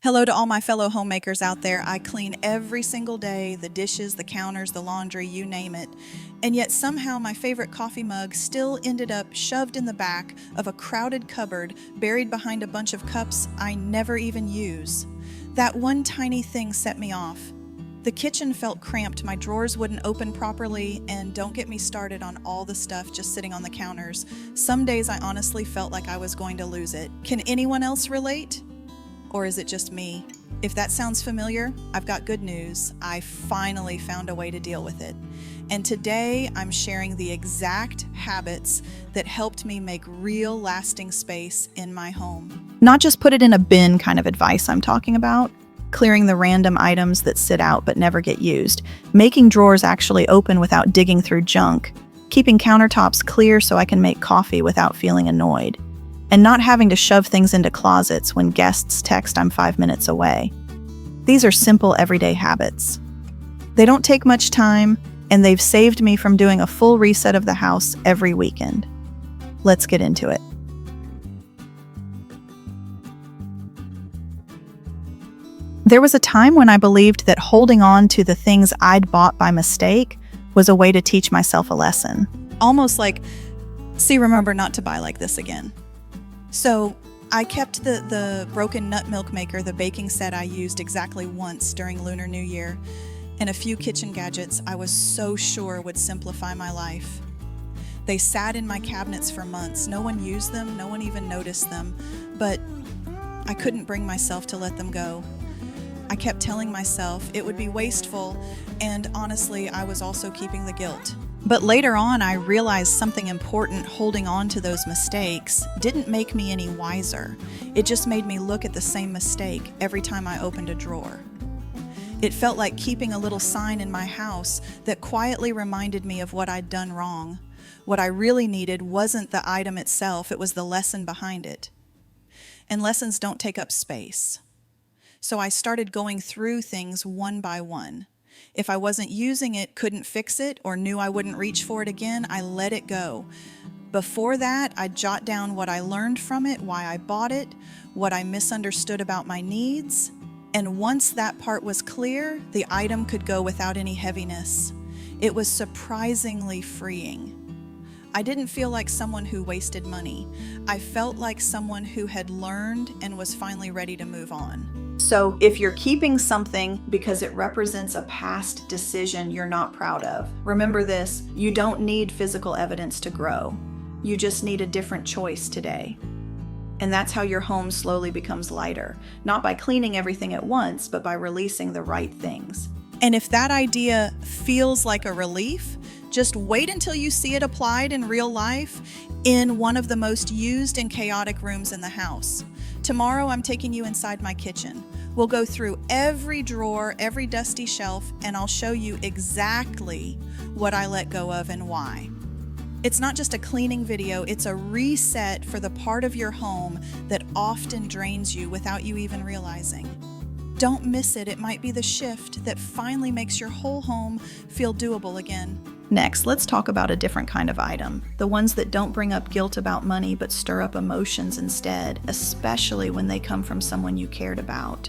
Hello to all my fellow homemakers out there. I clean every single day, the dishes, the counters, the laundry, you name it. And yet somehow my favorite coffee mug still ended up shoved in the back of a crowded cupboard buried behind a bunch of cups I never even use. That one tiny thing set me off. The kitchen felt cramped, my drawers wouldn't open properly, and don't get me started on all the stuff just sitting on the counters. Some days I honestly felt like I was going to lose it. Can anyone else relate? Or is it just me? If that sounds familiar, I've got good news. I finally found a way to deal with it. And today I'm sharing the exact habits that helped me make real lasting space in my home. Not just put it in a bin kind of advice I'm talking about. Clearing the random items that sit out but never get used. Making drawers actually open without digging through junk. Keeping countertops clear so I can make coffee without feeling annoyed. And not having to shove things into closets when guests text I'm 5 minutes away. These are simple everyday habits. They don't take much time, and they've saved me from doing a full reset of the house every weekend. Let's get into it. There was a time when I believed that holding on to the things I'd bought by mistake was a way to teach myself a lesson. Almost like, see, remember not to buy like this again. So I kept the broken nut milk maker, the baking set I used exactly once during Lunar New Year, and a few kitchen gadgets I was so sure would simplify my life. They sat in my cabinets for months. No one used them, no one even noticed them, but I couldn't bring myself to let them go. I kept telling myself it would be wasteful, and honestly, I was also keeping the guilt. But later on, I realized something important. Holding on to those mistakes didn't make me any wiser. It just made me look at the same mistake every time I opened a drawer. It felt like keeping a little sign in my house that quietly reminded me of what I'd done wrong. What I really needed wasn't the item itself, it was the lesson behind it. And lessons don't take up space. So I started going through things one by one. If I wasn't using it, couldn't fix it, or knew I wouldn't reach for it again, I let it go. Before that, I'd jot down what I learned from it, why I bought it, what I misunderstood about my needs, and once that part was clear, the item could go without any heaviness. It was surprisingly freeing. I didn't feel like someone who wasted money. I felt like someone who had learned and was finally ready to move on. So if you're keeping something because it represents a past decision you're not proud of, remember this: you don't need physical evidence to grow. You just need a different choice today. And that's how your home slowly becomes lighter, not by cleaning everything at once, but by releasing the right things. And if that idea feels like a relief, just wait until you see it applied in real life in one of the most used and chaotic rooms in the house. Tomorrow, I'm taking you inside my kitchen. We'll go through every drawer, every dusty shelf, and I'll show you exactly what I let go of and why. It's not just a cleaning video, it's a reset for the part of your home that often drains you without you even realizing. Don't miss it. It might be the shift that finally makes your whole home feel doable again. Next, let's talk about a different kind of item. The ones that don't bring up guilt about money but stir up emotions instead, especially when they come from someone you cared about.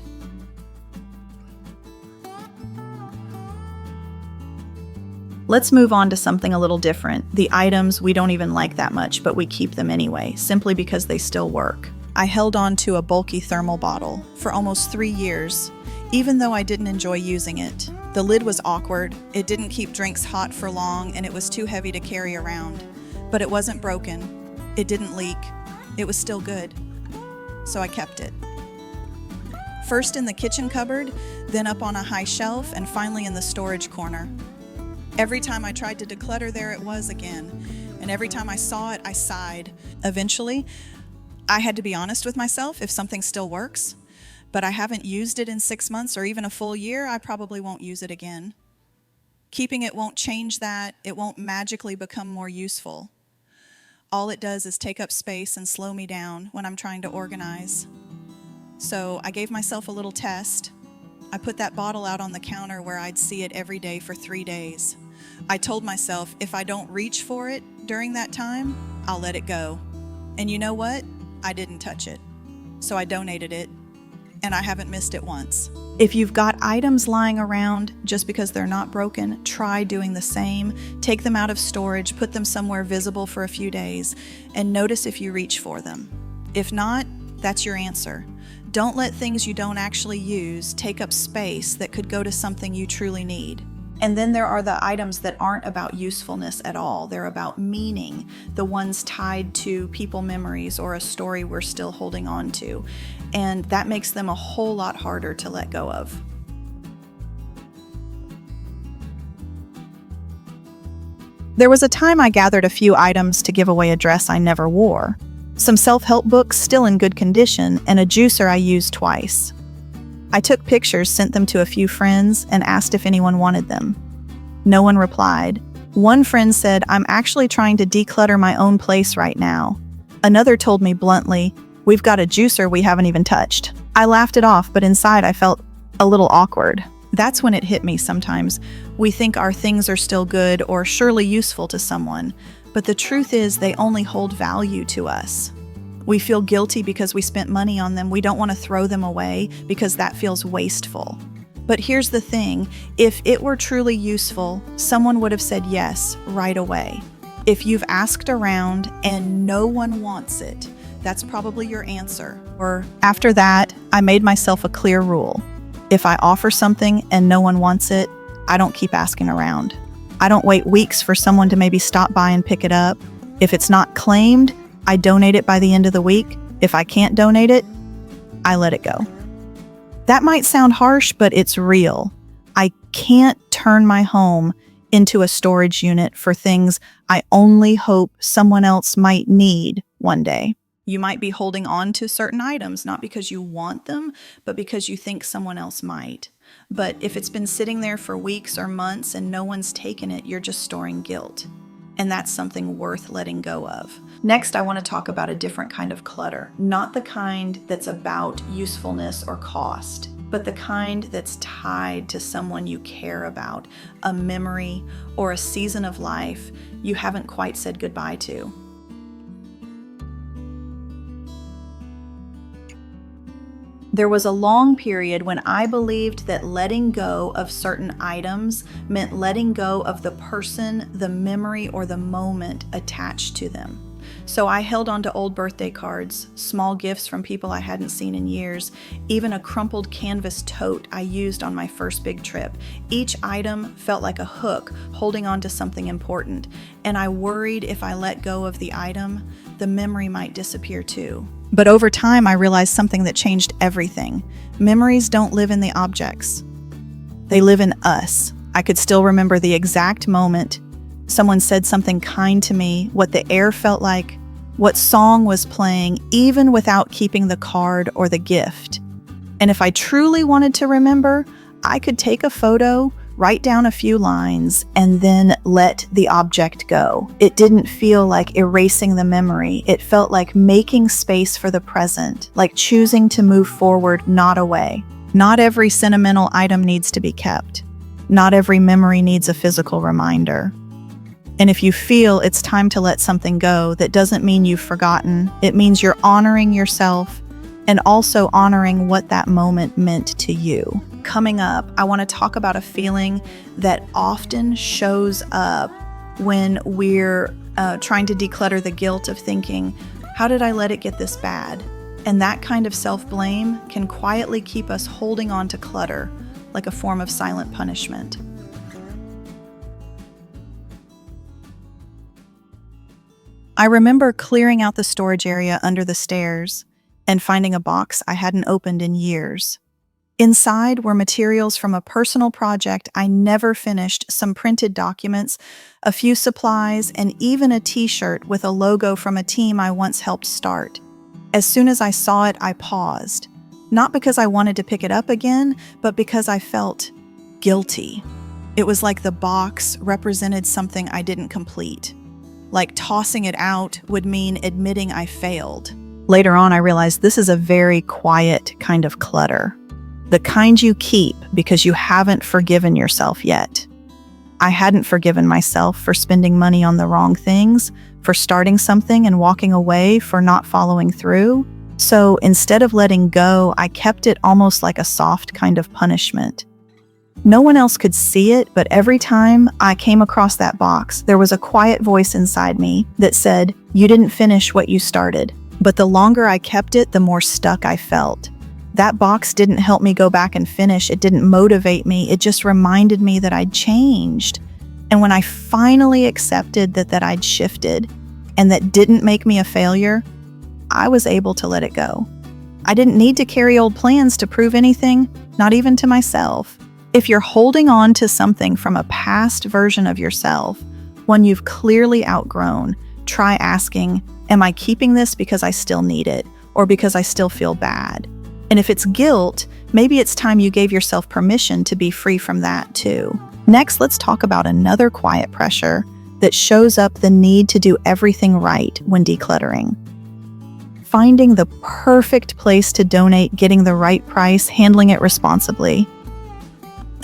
Let's move on to something a little different. The items we don't even like that much, but we keep them anyway, simply because they still work. I held on to a bulky thermal bottle for almost 3 years, even though I didn't enjoy using it. The lid was awkward, it didn't keep drinks hot for long, and it was too heavy to carry around. But it wasn't broken, it didn't leak, it was still good. So I kept it. First in the kitchen cupboard, then up on a high shelf, and finally in the storage corner. Every time I tried to declutter, there it was again. And every time I saw it, I sighed. Eventually, I had to be honest with myself. If something still works, but I haven't used it in 6 months or even a full year, I probably won't use it again. Keeping it won't change that. It won't magically become more useful. All it does is take up space and slow me down when I'm trying to organize. So I gave myself a little test. I put that bottle out on the counter where I'd see it every day for 3 days. I told myself if I don't reach for it during that time, I'll let it go. And you know what? I didn't touch it. So I donated it. and I haven't missed it once. If you've got items lying around just because they're not broken, try doing the same. Take them out of storage, put them somewhere visible for a few days, and notice if you reach for them. If not, that's your answer. Don't let things you don't actually use take up space that could go to something you truly need. And then there are the items that aren't about usefulness at all. They're about meaning, the ones tied to people memories or a story we're still holding on to. And that makes them a whole lot harder to let go of. There was a time I gathered a few items to give away a dress I never wore, some self-help books still in good condition, and a juicer I used twice. I took pictures, sent them to a few friends, and asked if anyone wanted them. No one replied. One friend said, "I'm actually trying to declutter my own place right now." Another told me bluntly, "We've got a juicer we haven't even touched." I laughed it off, but inside I felt a little awkward. That's when it hit me sometimes. We think our things are still good or surely useful to someone, but the truth is they only hold value to us. We feel guilty because we spent money on them. We don't want to throw them away because that feels wasteful. But here's the thing, if it were truly useful, someone would have said yes right away. If you've asked around and no one wants it, that's probably your answer. Or after that, I made myself a clear rule. If I offer something and no one wants it, I don't keep asking around. I don't wait weeks for someone to maybe stop by and pick it up. If it's not claimed, I donate it by the end of the week. If I can't donate it, I let it go. That might sound harsh, but it's real. I can't turn my home into a storage unit for things I only hope someone else might need one day. You might be holding on to certain items, not because you want them, but because you think someone else might. But if it's been sitting there for weeks or months and no one's taken it, you're just storing guilt. And that's something worth letting go of. Next, I want to talk about a different kind of clutter. Not the kind that's about usefulness or cost, but the kind that's tied to someone you care about, a memory or a season of life you haven't quite said goodbye to. There was a long period when I believed that letting go of certain items meant letting go of the person, the memory, or the moment attached to them. So I held on to old birthday cards, small gifts from people I hadn't seen in years, even a crumpled canvas tote I used on my first big trip. Each item felt like a hook holding on to something important, and I worried if I let go of the item, the memory might disappear too. But over time, I realized something that changed everything. Memories don't live in the objects. They live in us. I could still remember the exact moment someone said something kind to me, what the air felt like, what song was playing, even without keeping the card or the gift. And if I truly wanted to remember, I could take a photo, write down a few lines, and then let the object go. It didn't feel like erasing the memory. It felt like making space for the present, like choosing to move forward, not away. Not every sentimental item needs to be kept. Not every memory needs a physical reminder. And if you feel it's time to let something go, that doesn't mean you've forgotten. It means you're honoring yourself and also honoring what that moment meant to you. Coming up, I want to talk about a feeling that often shows up when we're trying to declutter the guilt of thinking, how did I let it get this bad? And that kind of self-blame can quietly keep us holding on to clutter, like a form of silent punishment. I remember clearing out the storage area under the stairs and finding a box I hadn't opened in years. Inside were materials from a personal project I never finished, some printed documents, a few supplies, and even a t-shirt with a logo from a team I once helped start. As soon as I saw it, I paused. Not because I wanted to pick it up again, but because I felt guilty. It was like the box represented something I didn't complete. Like tossing it out would mean admitting I failed. Later on, I realized this is a very quiet kind of clutter. The kind you keep because you haven't forgiven yourself yet. I hadn't forgiven myself for spending money on the wrong things, for starting something and walking away, for not following through. So instead of letting go, I kept it almost like a soft kind of punishment. No one else could see it, but every time I came across that box, there was a quiet voice inside me that said, "You didn't finish what you started." But the longer I kept it, the more stuck I felt. That box didn't help me go back and finish. It didn't motivate me. It just reminded me that I'd changed. And when I finally accepted that I'd shifted and that didn't make me a failure, I was able to let it go. I didn't need to carry old plans to prove anything, not even to myself. If you're holding on to something from a past version of yourself, one you've clearly outgrown, try asking, am I keeping this because I still need it or because I still feel bad? And if it's guilt, maybe it's time you gave yourself permission to be free from that too. Next, let's talk about another quiet pressure that shows up: the need to do everything right when decluttering. Finding the perfect place to donate, getting the right price, handling it responsibly,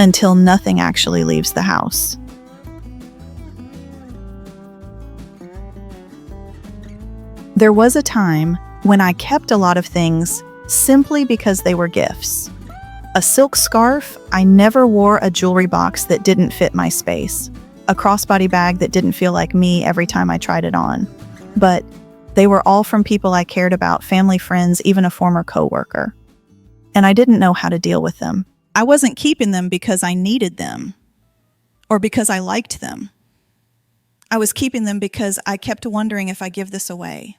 until nothing actually leaves the house. There was a time when I kept a lot of things simply because they were gifts. A silk scarf, I never wore a jewelry box that didn't fit my space. A crossbody bag that didn't feel like me every time I tried it on. But they were all from people I cared about, family, friends, even a former coworker. And I didn't know how to deal with them. I wasn't keeping them because I needed them or because I liked them. I was keeping them because I kept wondering, if I give this away,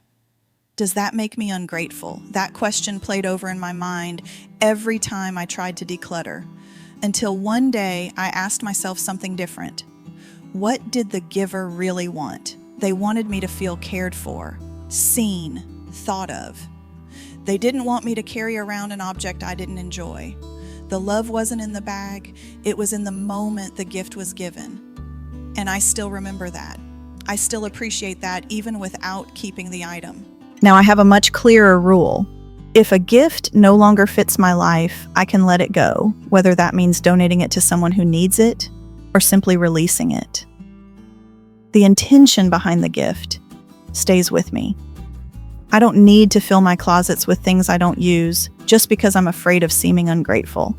does that make me ungrateful? That question played over in my mind every time I tried to declutter, until one day I asked myself something different. What did the giver really want? They wanted me to feel cared for, seen, thought of. They didn't want me to carry around an object I didn't enjoy. The love wasn't in the bag, it was in the moment the gift was given. And I still remember that. I still appreciate that even without keeping the item. Now I have a much clearer rule. If a gift no longer fits my life, I can let it go, whether that means donating it to someone who needs it or simply releasing it. The intention behind the gift stays with me. I don't need to fill my closets with things I don't use just because I'm afraid of seeming ungrateful.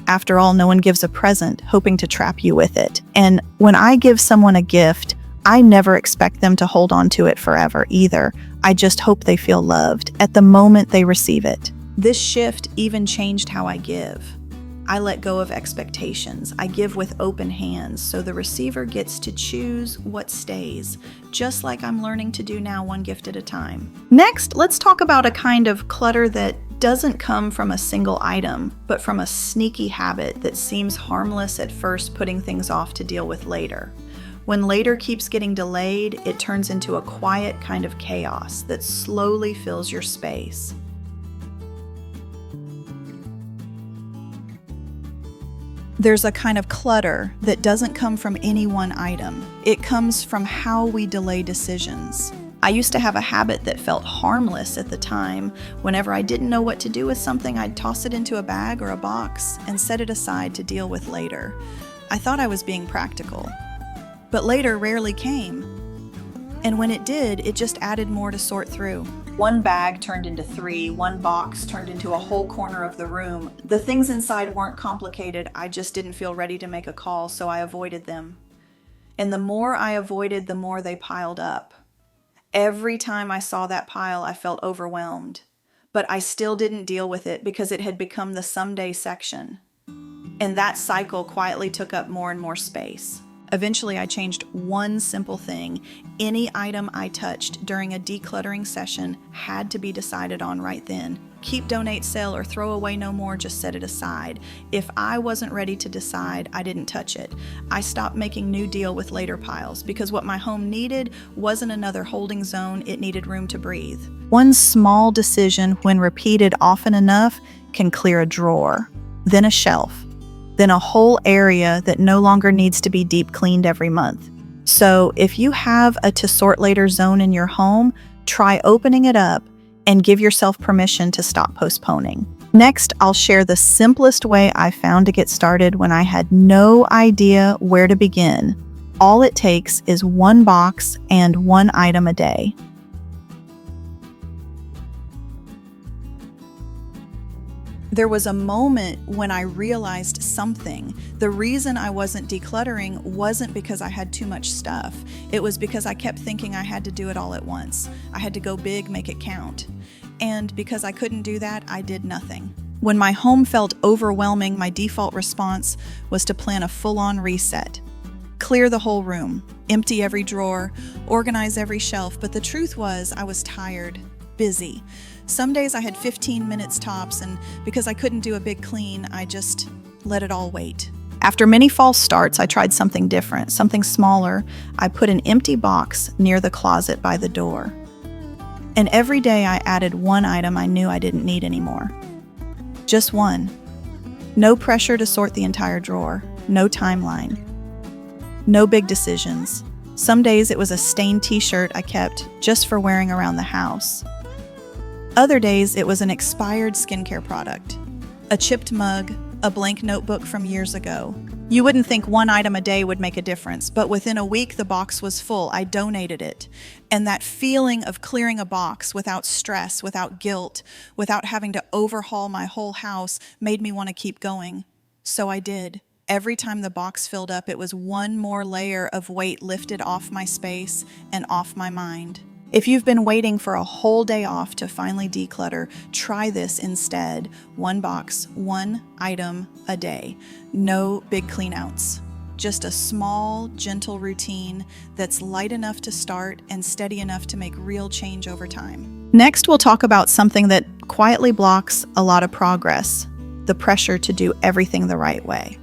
After all, no one gives a present hoping to trap you with it. And when I give someone a gift, I never expect them to hold on to it forever either. I just hope they feel loved at the moment they receive it. This shift even changed how I give. I let go of expectations. I give with open hands, so the receiver gets to choose what stays, just like I'm learning to do now, one gift at a time. Next, let's talk about a kind of clutter that doesn't come from a single item, but from a sneaky habit that seems harmless at first, putting things off to deal with later. When later keeps getting delayed, it turns into a quiet kind of chaos that slowly fills your space. There's a kind of clutter that doesn't come from any one item. It comes from how we delay decisions. I used to have a habit that felt harmless at the time. Whenever I didn't know what to do with something, I'd toss it into a bag or a box and set it aside to deal with later. I thought I was being practical. But later rarely came. And when it did, it just added more to sort through. One bag turned into 3, one box turned into a whole corner of the room. The things inside weren't complicated, I just didn't feel ready to make a call, so I avoided them. And the more I avoided, the more they piled up. Every time I saw that pile, I felt overwhelmed. But I still didn't deal with it because it had become the someday section. And that cycle quietly took up more and more space. Eventually, I changed one simple thing. Any item I touched during a decluttering session had to be decided on right then. Keep, donate, sell, or throw away no more, just set it aside. If I wasn't ready to decide, I didn't touch it. I stopped making new deal with later piles because what my home needed wasn't another holding zone, it needed room to breathe. One small decision, when repeated often enough, can clear a drawer, then a shelf, then a whole area that no longer needs to be deep cleaned every month. So if you have a to sort later zone in your home, try opening it up and give yourself permission to stop postponing. Next, I'll share the simplest way I found to get started when I had no idea where to begin. All it takes is one box and one item a day. There was a moment when I realized something. The reason I wasn't decluttering wasn't because I had too much stuff. It was because I kept thinking I had to do it all at once. I had to go big, make it count. And because I couldn't do that, I did nothing. When my home felt overwhelming, my default response was to plan a full-on reset. Clear the whole room, empty every drawer, organize every shelf, but the truth was I was tired, busy. Some days I had 15 minutes tops, and because I couldn't do a big clean, I just let it all wait. After many false starts, I tried something different, something smaller. I put an empty box near the closet by the door. And every day I added one item I knew I didn't need anymore. Just one. No pressure to sort the entire drawer, no timeline. No big decisions. Some days it was a stained t-shirt I kept just for wearing around the house. Other days it was an expired skincare product, a chipped mug, a blank notebook from years ago. You wouldn't think one item a day would make a difference, but within a week the box was full. I donated it. And that feeling of clearing a box without stress, without guilt, without having to overhaul my whole house made me want to keep going. So I did. Every time the box filled up, it was one more layer of weight lifted off my space and off my mind. If you've been waiting for a whole day off to finally declutter, try this instead. One box, one item a day. No big cleanouts. Just a small, gentle routine that's light enough to start and steady enough to make real change over time. Next, we'll talk about something that quietly blocks a lot of progress: the pressure to do everything the right way.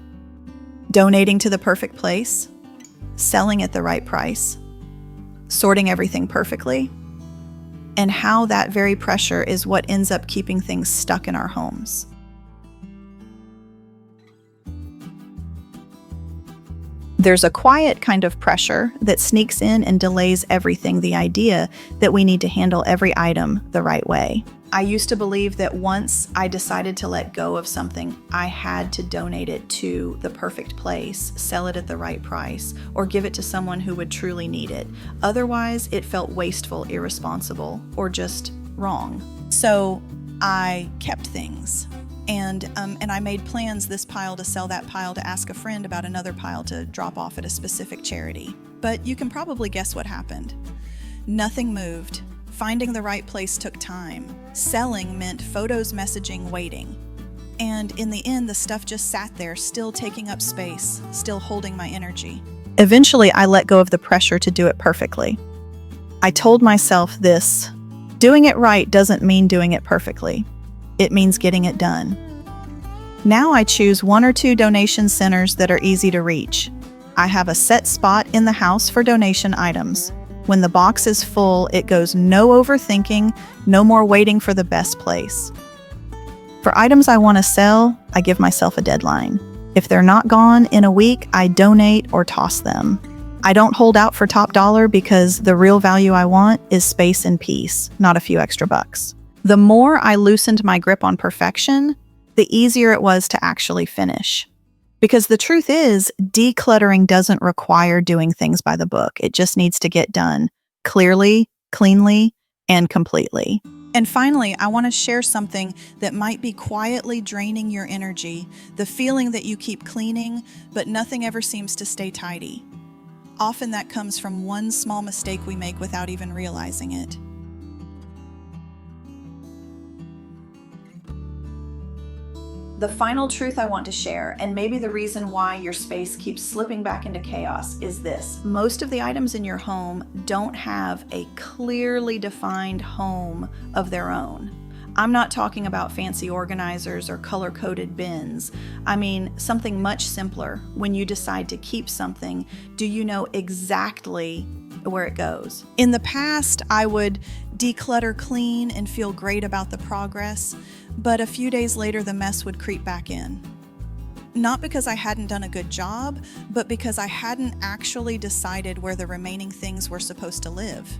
Donating to the perfect place, selling at the right price, sorting everything perfectly, and how that very pressure is what ends up keeping things stuck in our homes. There's a quiet kind of pressure that sneaks in and delays everything, the idea that we need to handle every item the right way. I used to believe that once I decided to let go of something, I had to donate it to the perfect place, sell it at the right price, or give it to someone who would truly need it. Otherwise, it felt wasteful, irresponsible, or just wrong. So I kept things. And I made plans, this pile to sell, that pile to ask a friend about another pile to drop off at a specific charity. But you can probably guess what happened. Nothing moved. Finding the right place took time. Selling meant photos, messaging, waiting. And in the end, the stuff just sat there, still taking up space, still holding my energy. Eventually, I let go of the pressure to do it perfectly. I told myself this: doing it right doesn't mean doing it perfectly. It means getting it done. Now I choose one or two donation centers that are easy to reach. I have a set spot in the house for donation items. When the box is full, it goes no overthinking, no more waiting for the best place. For items I want to sell, I give myself a deadline. If they're not gone in a week, I donate or toss them. I don't hold out for top dollar because the real value I want is space and peace, not a few extra bucks. The more I loosened my grip on perfection, the easier it was to actually finish. Because the truth is, decluttering doesn't require doing things by the book. It just needs to get done clearly, cleanly, and completely. And finally, I want to share something that might be quietly draining your energy, the feeling that you keep cleaning, but nothing ever seems to stay tidy. Often that comes from one small mistake we make without even realizing it. The final truth I want to share, and maybe the reason why your space keeps slipping back into chaos, is this. Most of the items in your home don't have a clearly defined home of their own. I'm not talking about fancy organizers or color-coded bins. I mean something much simpler. When you decide to keep something, do you know exactly where it goes? In the past, I would declutter clean and feel great about the progress, but a few days later the mess would creep back in. Not because I hadn't done a good job, but because I hadn't actually decided where the remaining things were supposed to live.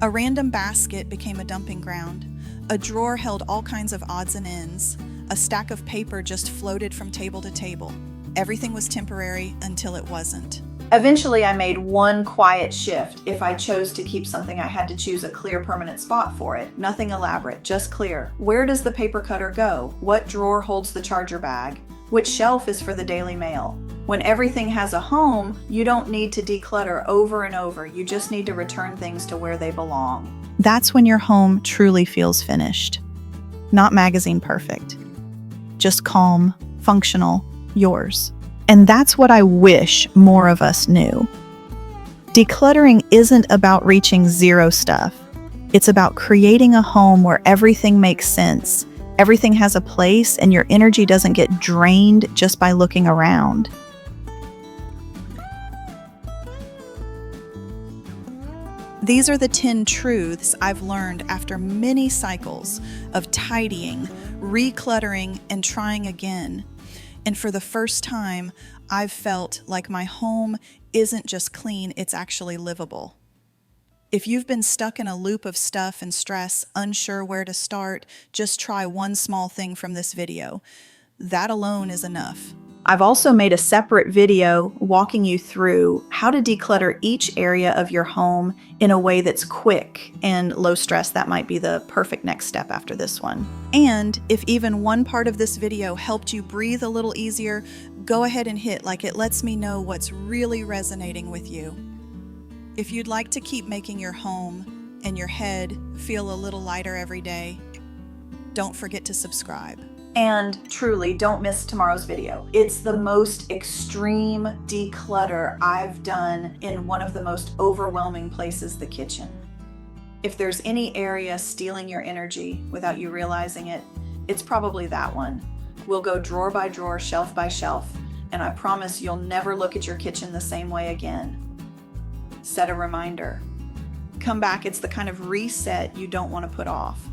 A random basket became a dumping ground. A drawer held all kinds of odds and ends. A stack of paper just floated from table to table. Everything was temporary until it wasn't. Eventually, I made one quiet shift. If I chose to keep something, I had to choose a clear, permanent spot for it. Nothing elaborate, just clear. Where does the paper cutter go? What drawer holds the charger bag? Which shelf is for the Daily Mail? When everything has a home, you don't need to declutter over and over. You just need to return things to where they belong. That's when your home truly feels finished. Not magazine perfect. Just calm, functional, yours. And that's what I wish more of us knew. Decluttering isn't about reaching zero stuff. It's about creating a home where everything makes sense, everything has a place, and your energy doesn't get drained just by looking around. These are the 10 truths I've learned after many cycles of tidying, recluttering, and trying again. And for the first time, I've felt like my home isn't just clean, it's actually livable. If you've been stuck in a loop of stuff and stress, unsure where to start, just try one small thing from this video. That alone is enough. I've also made a separate video walking you through how to declutter each area of your home in a way that's quick and low stress. That might be the perfect next step after this one. And if even one part of this video helped you breathe a little easier, go ahead and hit like. It lets me know what's really resonating with you. If you'd like to keep making your home and your head feel a little lighter every day, don't forget to subscribe. And truly, don't miss tomorrow's video. It's the most extreme declutter I've done in one of the most overwhelming places, the kitchen. If there's any area stealing your energy without you realizing it, it's probably that one. We'll go drawer by drawer, shelf by shelf, and I promise you'll never look at your kitchen the same way again. Set a reminder. Come back, it's the kind of reset you don't want to put off.